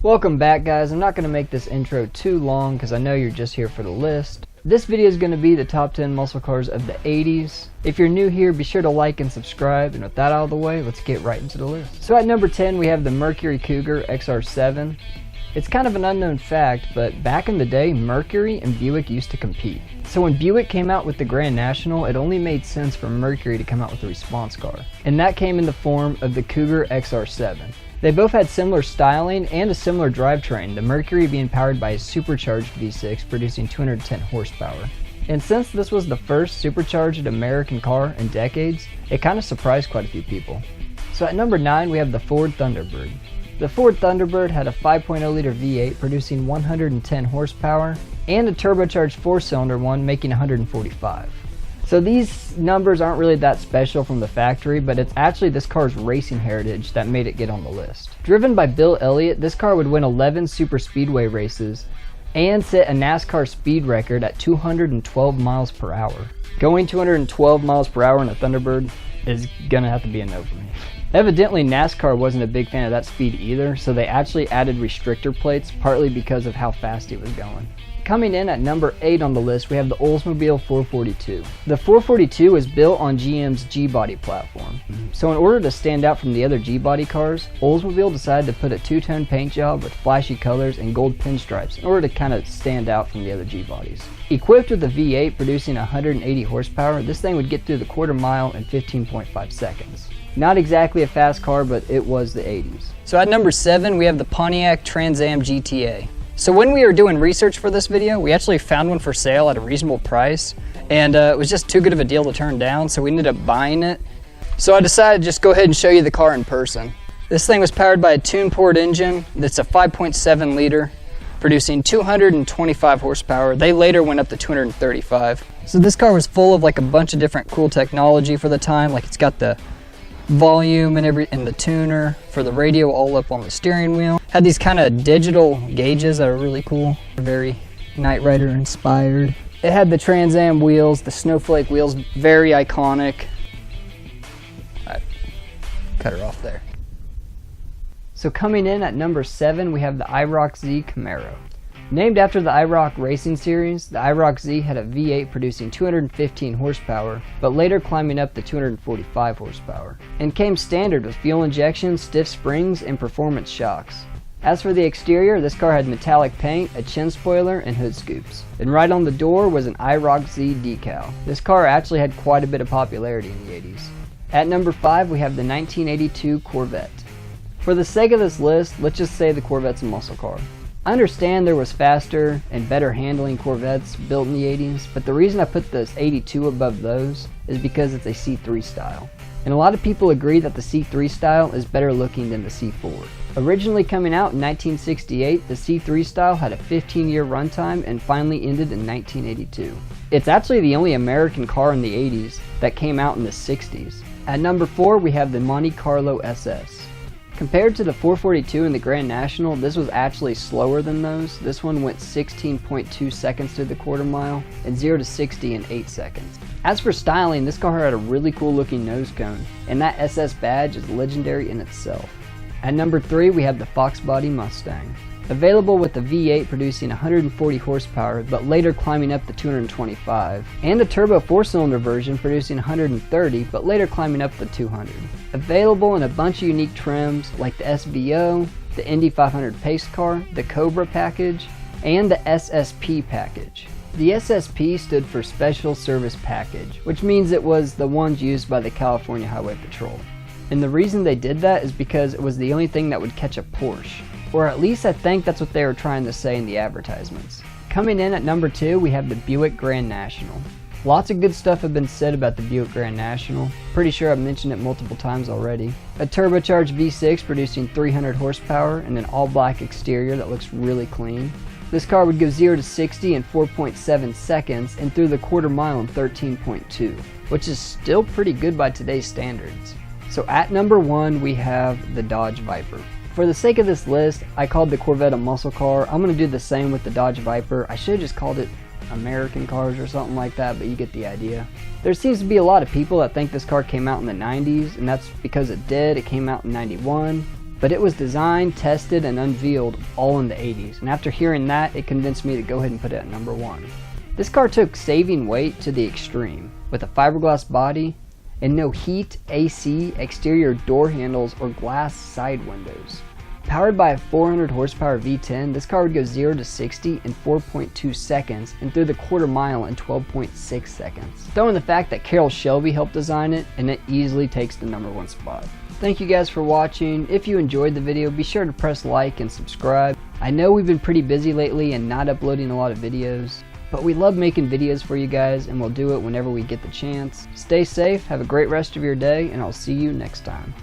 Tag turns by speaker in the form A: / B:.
A: Welcome back, guys. I'm not going to make this intro too long because I know you're just here for the list. This video is going to be the top 10 muscle cars of the 80s. If you're new here, be sure to like and subscribe, and with that out of the way, let's get right into the list. So at number 10 we have the Mercury Cougar XR7. It's kind of an unknown fact, but back in the day, Mercury and Buick used to compete. So when Buick came out with the Grand National, it only made sense for Mercury to come out with a response car. And that came in the form of the Cougar XR7. They both had similar styling and a similar drivetrain, the Mercury being powered by a supercharged V6 producing 210 horsepower. And since this was the first supercharged American car in decades, it kind of surprised quite a few people. So at number 9 we have the Ford Thunderbird. The Ford Thunderbird had a 5.0 liter V8 producing 110 horsepower and a turbocharged 4-cylinder one making 145. So these numbers aren't really that special from the factory, but it's actually this car's racing heritage that made it get on the list. Driven by Bill Elliott, this car would win 11 super speedway races and set a NASCAR speed record at 212 miles per hour. Going 212 miles per hour in a Thunderbird is gonna have to be a no for me. Evidently NASCAR wasn't a big fan of that speed either, so they actually added restrictor plates partly because of how fast it was going. Coming in at number 8 on the list, we have the Oldsmobile 442. The 442 is built on GM's G-body platform. So in order to stand out from the other G-body cars, Oldsmobile decided to put a two-tone paint job with flashy colors and gold pinstripes in order to kind of stand out from the other G-bodies. Equipped with a V8 producing 180 horsepower, this thing would get through the quarter mile in 15.5 seconds. Not exactly a fast car, but it was the 80s. So at number 7, we have the Pontiac Trans Am GTA. So when we were doing research for this video, we actually found one for sale at a reasonable price, and it was just too good of a deal to turn down, so we ended up buying it. So I decided to just go ahead and show you the car in person. This thing was powered by a tune-port engine that's a 5.7 liter, producing 225 horsepower. They later went up to 235. So this car was full of like a bunch of different cool technology for the time, like it's got the volume and the tuner for the radio all up on the steering wheel. Had these kind of digital gauges that are really cool, very Knight Rider inspired. It had the Trans Am wheels, the snowflake wheels, very iconic. I cut her off there. So coming in at number 7 we have the IROC Z Camaro. Named after the IROC racing series, the IROC Z had a V8 producing 215 horsepower, but later climbing up to 245 horsepower, and came standard with fuel injection, stiff springs, and performance shocks. As for the exterior, this car had metallic paint, a chin spoiler, and hood scoops. And right on the door was an IROC Z decal. This car actually had quite a bit of popularity in the 80s. At number 5 we have the 1982 Corvette. For the sake of this list, let's just say the Corvette's a muscle car. I understand there was faster and better handling Corvettes built in the 80s, but the reason I put this 82 above those is because it's a C3 style. And a lot of people agree that the C3 style is better looking than the C4. Originally coming out in 1968, the C3 style had a 15-year runtime and finally ended in 1982. It's actually the only American car in the 80s that came out in the 60s. At number 4 we have the Monte Carlo SS. Compared to the 442 and the Grand National, this was actually slower than those. This one went 16.2 seconds to the quarter mile and 0 to 60 in 8 seconds. As for styling, this car had a really cool looking nose cone, and that SS badge is legendary in itself. At number 3 we have the Fox Body Mustang. Available with the V8 producing 140 horsepower but later climbing up to 225, and a turbo 4-cylinder version producing 130 but later climbing up to 200. Available in a bunch of unique trims like the SVO, the Indy 500 Pace Car, the Cobra package, and the SSP package. The SSP stood for Special Service Package, which means it was the ones used by the California Highway Patrol. And the reason they did that is because it was the only thing that would catch a Porsche. Or at least I think that's what they were trying to say in the advertisements. Coming in at number 2 we have the Buick Grand National. Lots of good stuff have been said about the Buick Grand National. Pretty sure I've mentioned it multiple times already. A turbocharged V6 producing 300 horsepower and an all-black exterior that looks really clean. This car would go 0 to 60 in 4.7 seconds and through the quarter mile in 13.2, which is still pretty good by today's standards. So at number 1 we have the Dodge Viper. For the sake of this list, I called the Corvette a muscle car. I'm going to do the same with the Dodge Viper. I should have just called it American cars or something like that, but you get the idea. There seems to be a lot of people that think this car came out in the 90s, and that's because it did. It came out in 91. But it was designed, tested, and unveiled all in the 80s, and after hearing that, it convinced me to go ahead and put it at number 1. This car took saving weight to the extreme, with a fiberglass body and no heat, AC, exterior door handles, or glass side windows. Powered by a 400 horsepower V10, this car would go 0 to 60 in 4.2 seconds and through the quarter mile in 12.6 seconds. Throw in the fact that Carroll Shelby helped design it, and it easily takes the number 1 spot. Thank you guys for watching. If you enjoyed the video, be sure to press like and subscribe. I know we've been pretty busy lately and not uploading a lot of videos, but we love making videos for you guys, and we'll do it whenever we get the chance. Stay safe, have a great rest of your day, and I'll see you next time.